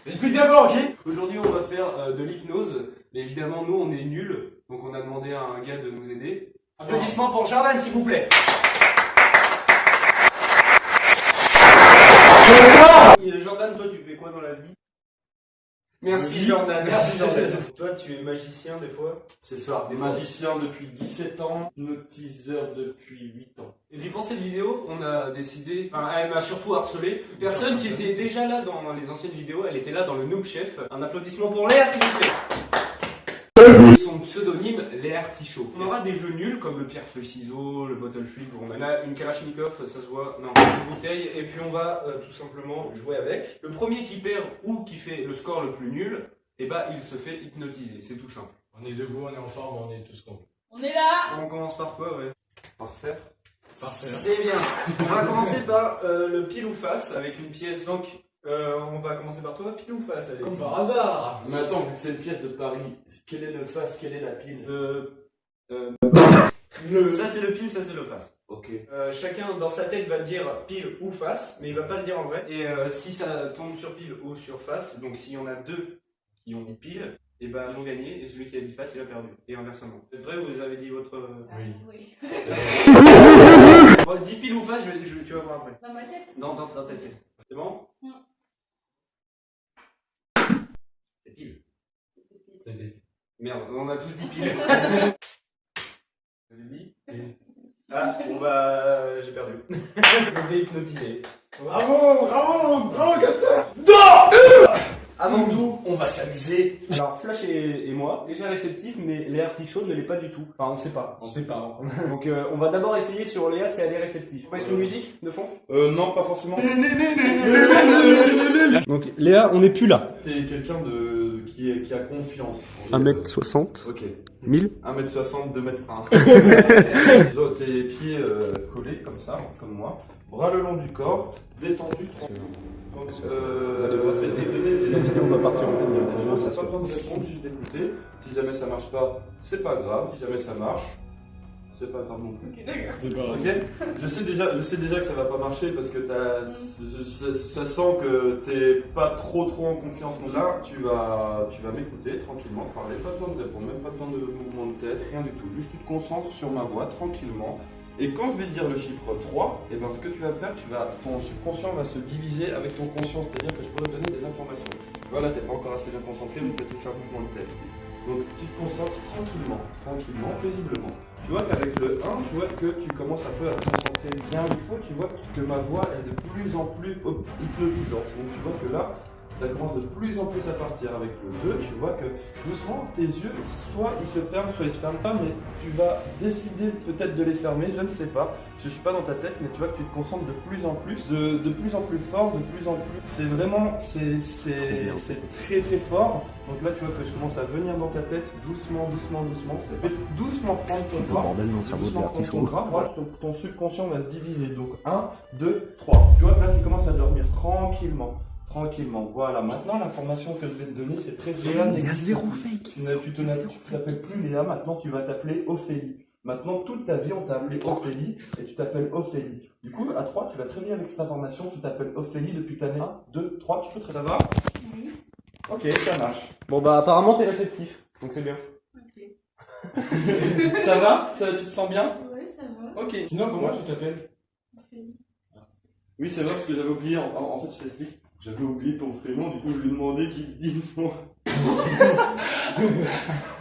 Explique d'abord, ok? Aujourd'hui, on va faire de l'hypnose. Mais évidemment, nous, on est nuls. Donc, on a demandé à un gars de nous aider. Applaudissements pour Jordan, s'il vous plaît. Jordan, toi, tu fais quoi dans la vie? Merci Jordan, merci Jordan. Toi, tu es magicien des fois? C'est ça, Des magicien depuis 17 ans, hypnotiseur depuis 8 ans. Et puis pour cette vidéo, on a décidé, enfin elle m'a surtout harcelé, une personne qui était déjà là dans les anciennes vidéos, elle était là dans le Noob Chef. Un applaudissement pour Léa s'il vous plaît. Son pseudonyme, Léa Artichaut. On aura des jeux nuls comme le pierre feuille ciseaux, le bottle flip, on a une Kalachnikov, ça se voit, non, une bouteille, et puis on va tout simplement jouer avec. Le premier qui perd ou qui fait le score le plus nul, et bah il se fait hypnotiser, c'est tout simple. On est debout, on est en forme, on est tous contents. On est là. On commence par quoi, ouais? Par faire. Parfait. C'est bien. On va commencer par le pile ou face avec une pièce. Donc, on va commencer par toi, pile ou face, Alex? Comme par hasard. Mais attends, vu que c'est une pièce de Paris, quelle est le face, quelle est la pile? Ça c'est le pile, ça c'est le face. Ok. Chacun dans sa tête va dire pile ou face, mais il va pas le dire en vrai. Et si ça tombe sur pile ou sur face, donc s'il y en a deux qui ont dit pile, et ben ils vont gagner et celui qui a dit face il a perdu. Et inversement. C'est vrai ou vous avez dit votre. Oui. Bon, dis pile ou face, tu vas voir après. Dans ma tête. Dans ta tête. C'est bon? C'est pile. C'est bien. Merde, on a tous dit pile. Vous avez dit? Ah, bon bah j'ai perdu. Je vais hypnotiser. Bravo, bravo, bravo Gaston. Avant tout, on va s'amuser. Alors Flash et moi, déjà réceptif, mais Léa Artichaut ne l'est pas du tout. Enfin, on sait pas. On sait pas. Donc on va d'abord essayer sur Léa si elle est réceptive. On va mettre une musique de fond? Non, pas forcément. Donc Léa, on n'est plus là. T'es quelqu'un qui a confiance. 1m60. Ok. 1000. 1m60, 2m1. Tes pieds collés comme ça, comme moi. Bras le long du corps, détendu. Donc, Vous allez voir, la vidéo va partir en tournée. T'as pas besoin de répondre, juste d'écouter. Si jamais ça marche pas, c'est pas grave. Si jamais ça marche, c'est pas grave non plus. Ok, d'accord. C'est pas grave. Ok. Je sais déjà que ça va pas marcher parce que ça sent que t'es pas trop en confiance. Donc là, tu vas m'écouter tranquillement, parler, pas besoin de répondre, même pas besoin de mouvement de tête, rien du tout. Juste tu te concentres sur ma voix tranquillement. Et quand je vais te dire le chiffre 3, et ben ce que tu vas faire, ton subconscient va se diviser avec ton conscient, c'est-à-dire que je pourrais te donner des informations. Voilà, t'es pas encore assez bien concentré parce que tu fais un mouvement de tête. Donc tu te concentres tranquillement, paisiblement. Tu vois qu'avec le 1, tu vois que tu commences un peu à te concentrer bien il faut, tu vois que ma voix est de plus en plus hypnotisante. Donc tu vois que là, ça commence de plus en plus à partir. Avec le 2, tu vois que doucement, tes yeux, soit ils se ferment, soit ils se ferment pas, mais tu vas décider peut-être de les fermer, je ne sais pas. Je suis pas dans ta tête, mais tu vois que tu te concentres de plus en plus, de plus en plus fort, de plus en plus. C'est vraiment, c'est très fort. Donc là, tu vois que je commence à venir dans ta tête, doucement. Ça fait doucement prendre ton bras. Bordel dans le cerveau de l'artichaut. Voilà, ton subconscient va se diviser. Donc 1, 2, 3. Tu vois que là, tu commences à dormir tranquillement. Voilà. Maintenant, l'information que je vais te donner, c'est très Léa. Il y a zéro fake. Tu t'appelles plus Léa, maintenant tu vas t'appeler Ophélie. Maintenant, toute ta vie, on t'a appelé Ophélie et tu t'appelles Ophélie. Du coup, à 3, tu vas très bien avec cette information. Tu t'appelles Ophélie depuis ta naissance. 1, 2, 3, tu peux très ça va? Oui. Ok, ça marche. Bon bah apparemment t'es réceptif, donc c'est bien. Ok. Ça va? Tu te sens bien? Ouais, ça va. Ok. Sinon, comment tu t'appelles? Oui, c'est vrai parce que j'avais oublié. En fait, je t'explique. J'avais oublié ton prénom, du coup, je lui ai demandé qu'il dise son.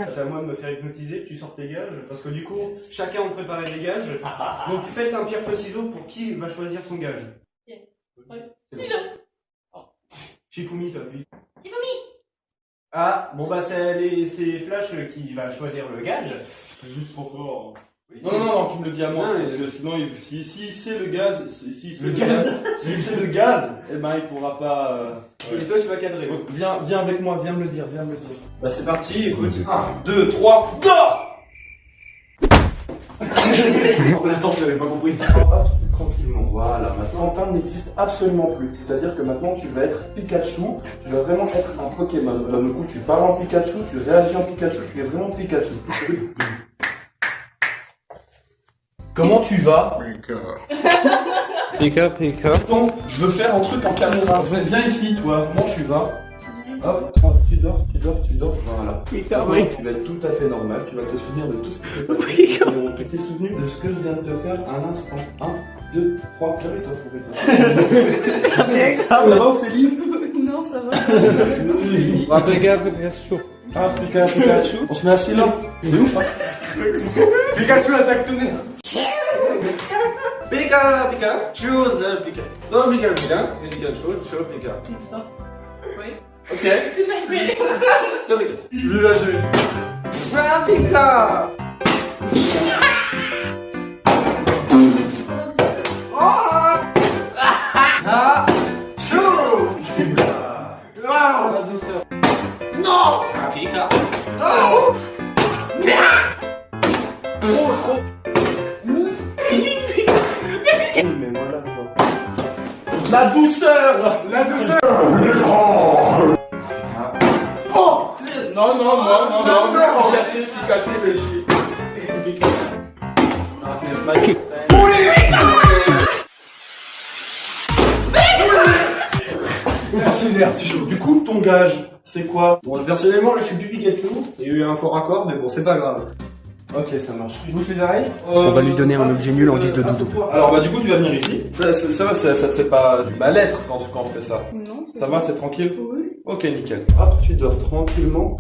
C'est à moi de me faire hypnotiser, tu sors tes gages, parce que du coup, chacun on préparait des gages. Donc faites un pierre feuille ciseaux pour qui va choisir son gage. Ciseaux. Shifumi, toi, lui. Shifumi. Ah, bon bah c'est Flash qui va choisir le gage. C'est juste trop fort. Non, tu me le dis à moi, Non, parce que sinon, si c'est le gaz, si c'est Le gaz. si c'est le gaz, eh ben il pourra pas. Et toi tu vas cadrer. Donc, viens avec moi, viens me le dire. Bah c'est parti, écoute. 1, 2, 3, go! Attends, j'avais pas compris. Tranquillement, voilà. Maintenant, Quentin n'existe absolument plus. C'est-à-dire que maintenant, tu vas être Pikachu. Tu vas vraiment être un Pokémon. D'un coup, tu parles en Pikachu, tu réagis en Pikachu, tu es vraiment Pikachu. Comment tu vas? Pika, Pika. Bon, je veux faire un truc en caméra. Viens ici, toi. Comment tu vas? Hop, tu dors. Voilà. Pika, Maintenant, oui. tu vas être tout à fait normal. Tu vas te souvenir de tout ce qui s'est passé. Tu t'es souvenu de ce que je viens de te faire à l'instant. 1, 2, 3. Réveille-toi. Ça va, Ophélie? Non, ça va. Ah, Pika, Pika, c'est chaud. Ah, Pikachu. On se met assis là. C'est ouf, hein? Pikachu attaque ton nez. Pika, Pika, choose Pika. Non, Pika, Pika. Pika, choose Pika. Oui. Ok. C'est ma gueule. Non, Pika. Je vais la jouer. Ah, Pika. Ah, chou. Ah, la douceur. Non. Ah, Pika. Oh. Mais voilà, quoi. La douceur. Oh. Non. C'est cassé, c'est chier. Merci. Du coup, ton gage, c'est quoi? Bon, personnellement, là, je suis plus Pikachu. Il y a eu un fort raccord, mais bon, c'est pas grave. Ok, ça marche. Tu bouges les oreilles On va lui donner un objet nul en guise de doudou. Alors, bah, du coup, tu vas venir ici. Ça te fait pas ma lettre quand on fait ça. Non. Ça va, c'est tranquille? Oui. Ok, nickel. Hop, tu dors tranquillement.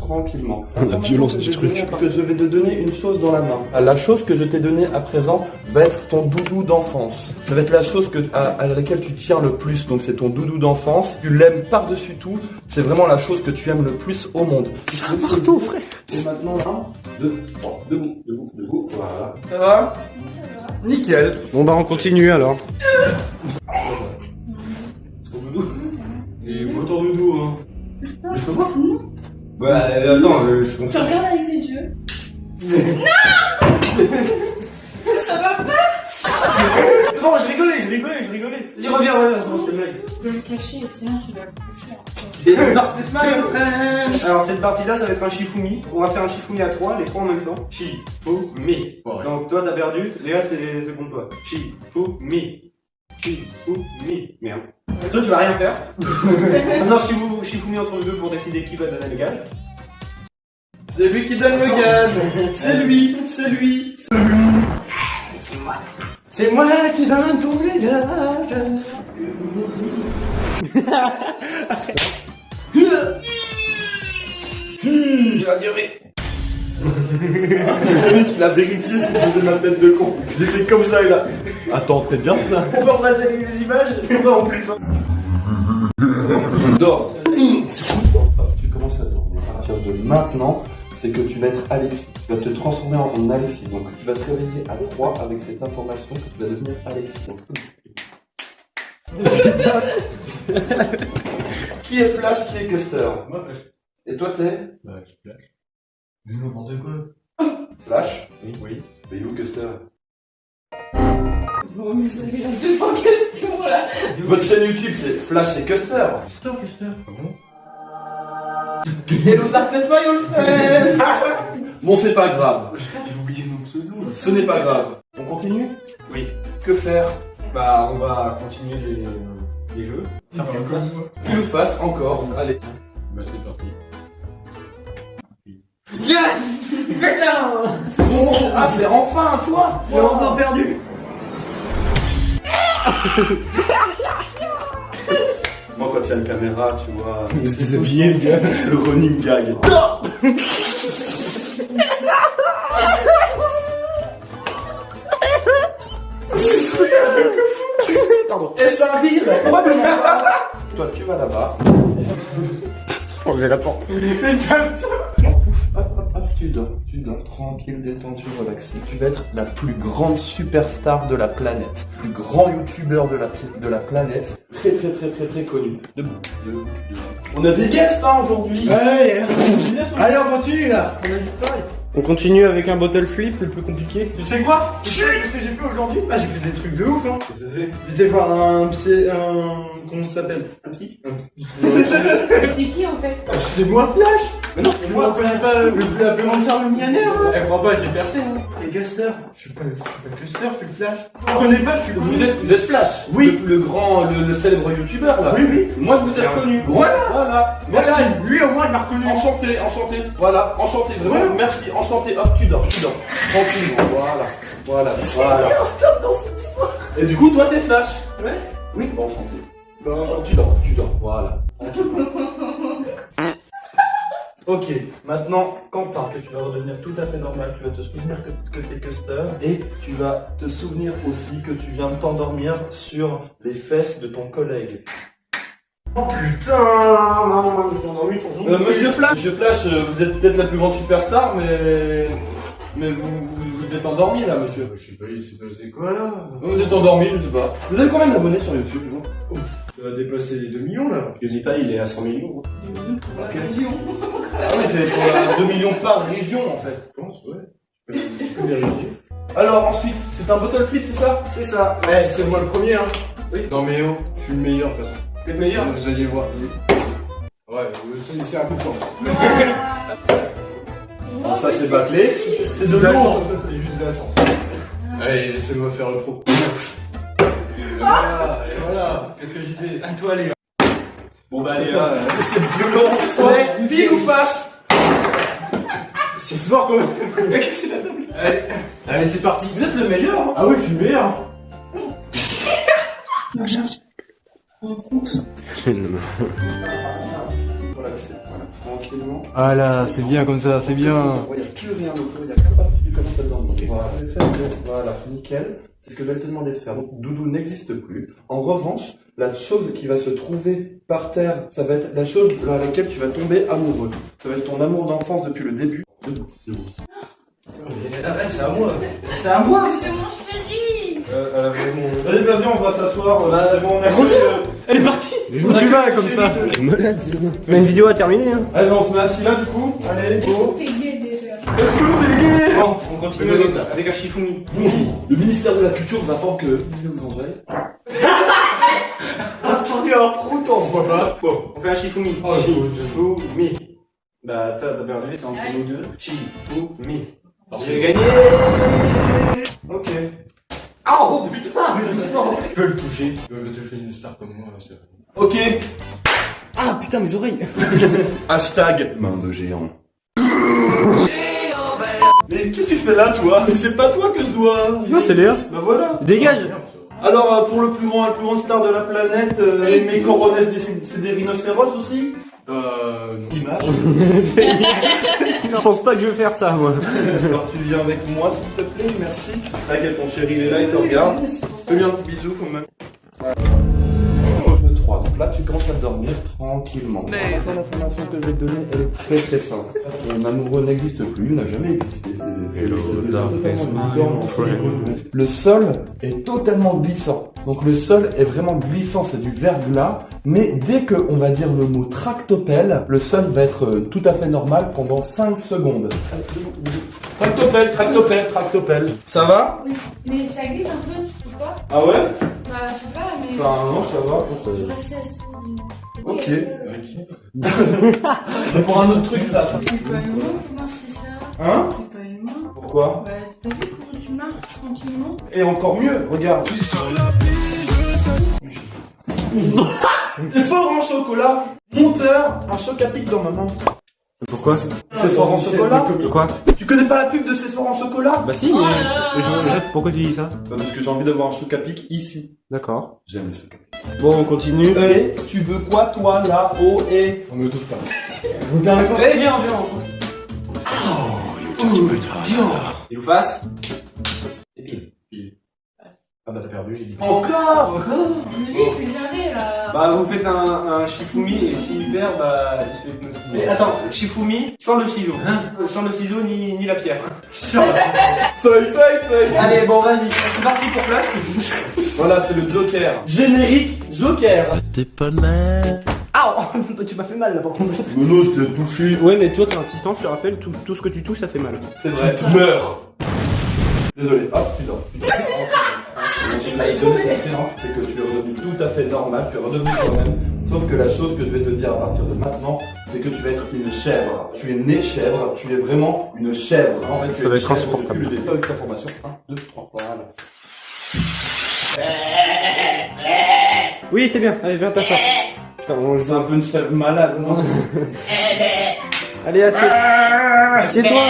La violence du truc. Que je vais te donner une chose dans la main. La chose que je t'ai donnée à présent va être ton doudou d'enfance. Ça va être la chose à laquelle tu tiens le plus. Donc c'est ton doudou d'enfance. Tu l'aimes par-dessus tout. C'est vraiment la chose que tu aimes le plus au monde. C'est un marteau, frère. Et maintenant, 1, 2, 3, debout. Voilà. Ça va? Ça va. Nickel. Bon, bah, on continue alors. Ton doudou. Et moi ton doudou, hein. Je peux voir? Bah, attends, je Tu comprends. regardes avec les yeux. Non. Ça va pas. Non, je rigolais. Vas-y, reviens, c'est bon, c'est une blague. Je vais le cacher, sinon tu vas le coucher. Darkness my friend. Alors, cette partie-là, ça va être un Shifumi. On va faire un Shifumi à 3, les 3 en même temps. Shifumi. Ouais. Donc, toi, t'as perdu. Léa, c'est contre toi. Shifumi. Merde. Et toi, tu vas rien faire. Maintenant, Shifumi entre les deux pour décider qui va donner le gage. C'est lui qui donne le gage. C'est lui. C'est moi qui donne tous les gages. Ça a duré. Le mec, il a vérifié si je faisais ma tête de con. Il fait comme ça, il a. Attends, t'es bien ça? On peut repasser avec les images. On va en plus. Dors. Tu commences à dormir. À partir de maintenant, c'est que tu vas être Alexis. Tu vas te transformer en Alexis. Donc tu vas te réveiller à 3 avec cette information que tu vas devenir Alexis. Donc... Qui est Flash, qui est Custer? Moi, Flash. Et toi, t'es Bah, je Flash. Mais n'importe quoi. Flash? Oui. Mais il est où Custer? Bon, mais ça fait la deuxième question là. Votre chaîne YouTube, c'est Flash et Custer. Custer. Ah bon? Hello Darkness my old friend. Bon, c'est pas grave. J'ai oublié mon pseudo. Ce n'est pas grave. On continue? Oui. Que faire? Bah, on va continuer les jeux. Faire quelque chose. Tu le fasses encore. Allez. Bah, c'est parti. Yes. Putain. Oh, ah, c'est enfin toi. J'ai enfin perdu. Moi, quand il y a une caméra, tu vois. C'est déshabillé, le gars. Le running gag. Pardon. Et ça arrive. Toi, tu vas là-bas. J'ai la porte. Hop, tu dors, tranquille, détendu, relaxé. Tu vas être la plus grande superstar de la planète. Le plus grand youtubeur de la planète. Très connu. Debout. On a des guests, hein, aujourd'hui. Ouais. Allez, on continue là. On a du travail. On continue avec un bottle flip, le plus compliqué. Tu sais quoi? Tu sais ce que j'ai fait aujourd'hui? Bah, j'ai fait des trucs de ouf, hein. J'étais voir un comment ça s'appelle? Un psy. T'es qui en fait? C'est moi Flash. Mais non, c'est Tu me reconnais pas le plus appelant de Charles millionnaire hein? Elle croit pas, j'ai percé, hein. T'es Guster. Je suis pas Guster, je suis Flash. Tu me reconnais pas, je suis Vous êtes Flash. Oui. Le célèbre youtubeur là. Oui, oui. Moi je vous ai reconnu. Voilà. Merci. Voilà, lui au moins il m'a reconnu. Enchanté. Voilà, enchanté, vraiment. Voilà. Merci, enchanté. Hop, tu dors. Tranquillement. Voilà. Et du coup, toi t'es Flash. Ouais. Oui, bon, enchanté. Bon, tu dors. Voilà. Ok, maintenant, Quentin, que tu vas redevenir tout à fait normal, tu vas te souvenir que t'es Custer, et tu vas te souvenir aussi que tu viens de t'endormir sur les fesses de ton collègue. Oh putain, non, ils sont endormis, ils sont Monsieur Flash, vous êtes peut-être la plus grande superstar, mais vous êtes endormi là, monsieur. Je sais pas, c'est quoi là? Vous êtes endormi, je sais pas. Vous avez combien d'abonnés sur YouTube, vous? Ça va dépasser les 2 millions là. Je dis pas, il est à 100 millions. Pour la région. Ah oui, c'est pour 2 millions par région en fait. Je pense, ouais. Tu peux vérifier. Alors ensuite, c'est un bottle flip, c'est ça? C'est ça. Eh, c'est moi le premier hein. Oui. Non mais oh, je suis le meilleur de toute façon. T'es le meilleur. Vous allez voir. Ouais, c'est un coup de chance. Ah, ça c'est bâclé. C'est de la chance, c'est juste de la chance. Allez, laissez-moi faire le pro. Et voilà, qu'est-ce que je disais? À toi, Léa. Bon, bah, allez, Cette violence. Ouais, pile ou face? C'est fort quand même. Mec, c'est la table. Allez, c'est parti. Vous êtes le meilleur. Hein. Ah oui, je suis le meilleur. Voilà, tranquillement. Ah là, c'est bien comme ça, c'est bien. Il n'y a plus rien autour, il n'y a que pas du commences à dedans. Voilà, nickel. C'est ce que je vais te demander de faire. Donc, Doudou n'existe plus. En revanche, la chose qui va se trouver par terre, ça va être la chose à laquelle tu vas tomber amoureux. Ça va être ton amour d'enfance depuis le début. Arrête, c'est à moi. C'est à moi. C'est mon chéri. Vas-y, viens, on va s'asseoir. C'est bon, on a Elle est partie. Où tu vas comme ça? Mais une vidéo a terminé, hein. Allez, on se met assis là, du coup. Allez, go. T'es gay déjà. Est-ce que c'est gay? Bon, on continue avec un Shifumi. Bonjour. Le ministère de la Culture vous informe que... Vous en avez Attendez un prout en voilà. Bon, on fait un Shifumi. Oh, Shifumi. Bah, t'as perdu, c'est entre nous deux. Shifumi. J'ai gagné. Ok. Oh putain. Tu peux le toucher. Tu peux te faire une star comme moi là, c'est vrai. Ok. Ah putain, mes oreilles. Hashtag main de géant. Mais qu'est-ce que tu fais là, toi? Mais c'est pas toi que je dois... Non, c'est Léa. Bah voilà. Dégage. Alors, pour le plus grand star de la planète, mes coronets, c'est des rhinocéros aussi? Non. Image. Je pense pas que je vais faire ça, moi. Alors, tu viens avec moi, s'il te plaît, merci. T'inquiète, ton chéri, il est là, il te regarde. Fais-lui un petit bisou, quand même. Jeu 3. Donc là, tu commences à dormir tranquillement. L'information que je vais te donner, elle est très très simple. Mon amoureux n'existe plus, il n'a jamais existé. Le sol est totalement glissant. Donc le sol est vraiment glissant, c'est du verglas. Mais dès qu'on va dire le mot tractopelle, le sol va être tout à fait normal pendant 5 secondes. Tractopelle. Ça va? Oui. Mais ça glisse un peu, tu trouves pas? Ah ouais? Bah, je sais pas, mais. Enfin, non, ça va. Je suis restée assise. Ok. Mais pour un autre truc, ça. C'est pas humain de marcher ça. Hein? C'est pas humain. Pourquoi? Bah, t'as vu comment tu marches tranquillement? Et encore mieux, regarde. C'est fort en chocolat. Monteur, un choc à pic dans ma main. Pourquoi? C'est fort en chocolat. Quoi? Tu connais pas la pub de C'est fort en chocolat? Bah si, Oh mais... là là. Jeff, pourquoi tu dis ça? Bah parce que j'ai envie d'avoir un choc à pic ici. D'accord. J'aime le choc à pic. Bon, on continue. Et tu veux quoi toi là-haut et... On me touche pas. Allez, viens, on trouve. Il ou face? C'est pile. Ah bah t'as perdu, j'ai dit. Encore? Mais lui, il fait jamais là. Bah vous faites un Shifumi et s'il perd, bah il se fait hypnotiser. Mais attends, Shifumi sans le ciseau. Sans le ciseau ni la pierre. Feuille. Allez, bon vas-y, c'est parti pour Flash. Voilà, c'est le Joker. Générique Joker. T'es pas mal. Ah, tu m'as fait mal là par contre. Mono, je t'ai touché. Ouais, mais toi t'es un titan, je te rappelle, tout ce que tu touches ça fait mal. C'est vrai, tu meurs. Désolé. Hop, tu dors. C'est que tu es revenu tout tout à fait normal, tu vas redevenir toi-même. Sauf que la chose que je vais te dire à partir de maintenant, c'est que tu vas être une chèvre. Tu es né chèvre, tu es vraiment une chèvre. En fait, tu Ça es va être chèvre insupportable. depuis le début avec ta formation. 1, 2, 3, voilà. Oui, c'est bien. Allez, viens t'asseoir. Putain, C'est un peu une chèvre malade, non? Allez, assieds. Assieds-toi.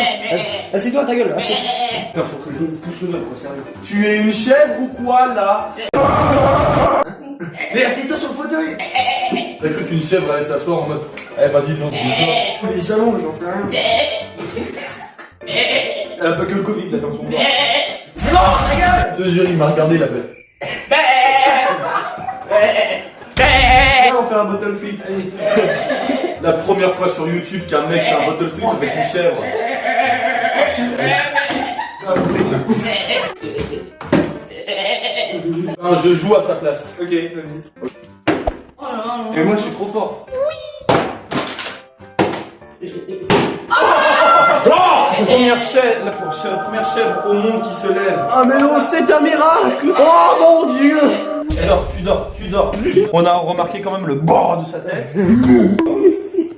Assieds-toi, ta gueule. Assieds. Putain, faut que je pousse le meuble, quoi, sérieux. Tu es une chèvre ou quoi là? Mais assieds-toi sur le fauteuil. T'as cru qu'une chèvre allait s'asseoir en mode eh vas-y viens, dis-toi. Il s'allonge, j'en sais rien. Elle a pas que le Covid là dans son bras. C'est bon, ta gueule. Je te jure, il m'a regardé, il a fait. Viens, on fait un bottle flip. Allez. La première fois sur YouTube qu'un mec fait un bottle flip avec une chèvre. Je joue à sa place. Ok, vas-y. Oh là là. Et moi je suis trop fort. La première chèvre au monde qui se lève. Ah mais non, c'est un miracle. Oh mon dieu. Alors, tu dors. On a remarqué quand même le bord de sa tête.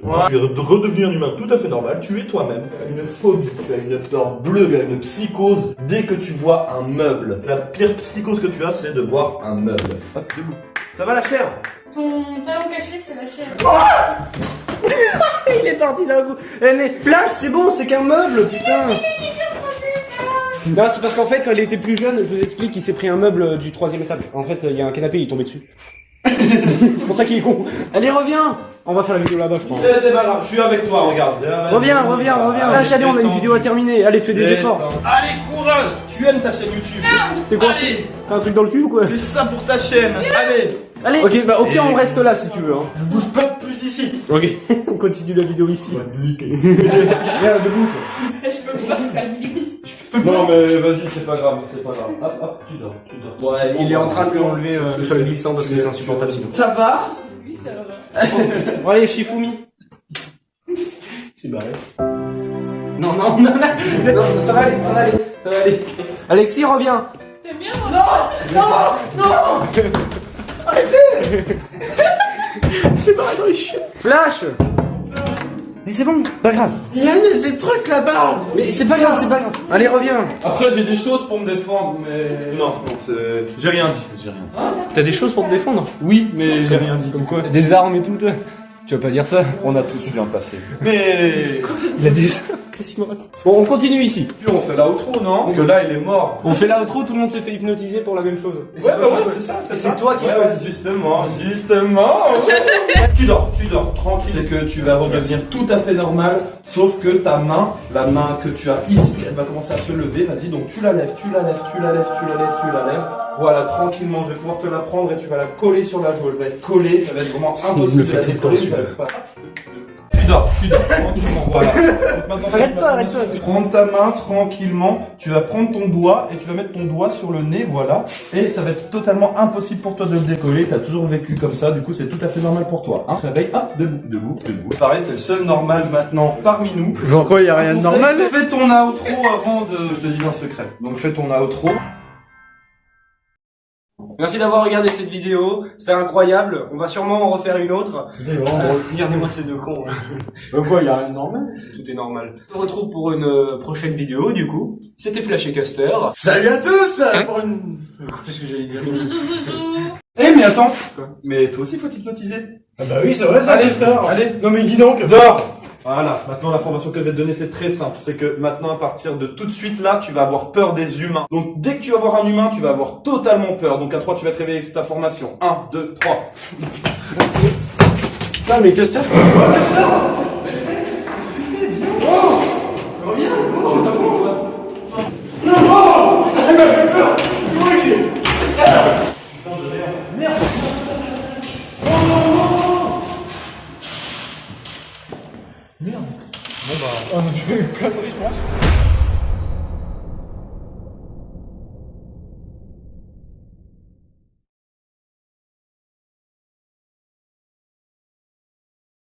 Voilà. Tu es redevenu un humain tout à fait normal, tu es toi-même. Tu as une phobie, tu as une peur bleue, tu as une psychose dès que tu vois un meuble. La pire psychose que tu as, c'est de voir un meuble. Hop, debout. Ça va la chèvre? Ton talon caché, c'est la chèvre. Il est parti d'un coup. Eh mais Flash, c'est bon, c'est qu'un meuble, putain. Non, c'est parce qu'en fait, quand elle était plus jeune, je vous explique, il s'est pris un meuble du 3e étage. En fait, il y a un canapé, il est tombé dessus. C'est pour ça qu'il est con. Allez, reviens. On va faire la vidéo là-bas, je crois. Eh, c'est pas grave, je suis avec toi, regarde. Reviens. Lâche, allez, on a une vidéo à terminer. Allez, fais des efforts. Allez, courage. Tu aimes ta chaîne YouTube. T'es coincé? T'as un truc dans le cul ou quoi? Fais ça pour ta chaîne. Allez. Allez. Ok, bah au pire, on reste là si tu veux. Hein. Je bouge pas plus d'ici. Ok, on continue la vidéo ici. Viens, debout. Je peux pas, ça glisse. Non mais vas-y, c'est pas grave. Hop, tu dors. Ouais, il est en train de lui enlever le sol glissant parce que c'est insupportable sinon. Ça va? Oui, ça va. Bon, allez, Shifumi. C'est barré. Non, ça va aller. Alexis, reviens. T'aimes bien moi? C'est barré dans les chiens. Flash. Mais c'est bon, pas grave. Il y a ces trucs là-bas. Mais c'est pas grave. Allez, reviens. Après j'ai des choses pour me défendre, mais non, c'est. J'ai rien dit. T'as des choses pour te défendre? Oui, mais j'ai rien dit. Comme quoi? Des armes et tout. Tu vas pas dire ça? On a tous eu un passé. Mais Il a des... Qu'est-ce qu'il me raconte? Bon, on continue ici. on fait l'outro, non? Parce que là il est mort. On fait l'outro, tout le monde se fait hypnotiser pour la même chose. Et Ouais, toi qui ouais, choisis. c'est ça, C'est toi qui choisis. Justement. Tu dors, tranquille, et que tu vas redevenir tout à fait normal, sauf que ta main, la main que tu as ici, elle va commencer à se lever, vas-y, donc tu la lèves. Voilà, tranquillement, je vais pouvoir te la prendre et tu vas la coller sur la joue, elle va être collée, ça va être vraiment impossible de la décoller, ça va être pas... Tu dors, tranquillement, voilà. Donc maintenant, Arrête-toi. Prends ta main tranquillement, tu vas prendre ton doigt et tu vas mettre ton doigt sur le nez, voilà. Et ça va être totalement impossible pour toi de le décoller, t'as toujours vécu comme ça, du coup c'est tout à fait normal pour toi. Hein, réveille, hop, debout. Pareil, t'es le seul normal maintenant parmi nous. Genre quoi, y a rien de normal? Fais ton outro avant de... Je te dis un secret. Donc fais ton outro. Merci d'avoir regardé cette vidéo, c'était incroyable, on va sûrement en refaire une autre. C'était vraiment drôle. Regardez-moi ces deux cons. Quoi, y'a rien de normal? Tout est normal. On se retrouve pour une prochaine vidéo du coup. C'était Flash et Caster. Salut à tous pour une... Qu'est-ce que j'allais dire? Eh mais attends, mais toi aussi faut t'hypnotiser. Ah bah oui, c'est vrai, ça. Allez, allez. Non mais dis donc. Dors. Voilà, maintenant l'information que je vais te donner c'est très simple, c'est que maintenant à partir de tout de suite là, tu vas avoir peur des humains. Donc dès que tu vas voir un humain, tu vas avoir totalement peur. Donc à 3 tu vas te réveiller avec cette information. 1, 2, 3. Putain mais que ça? On a fait une connerie, je pense.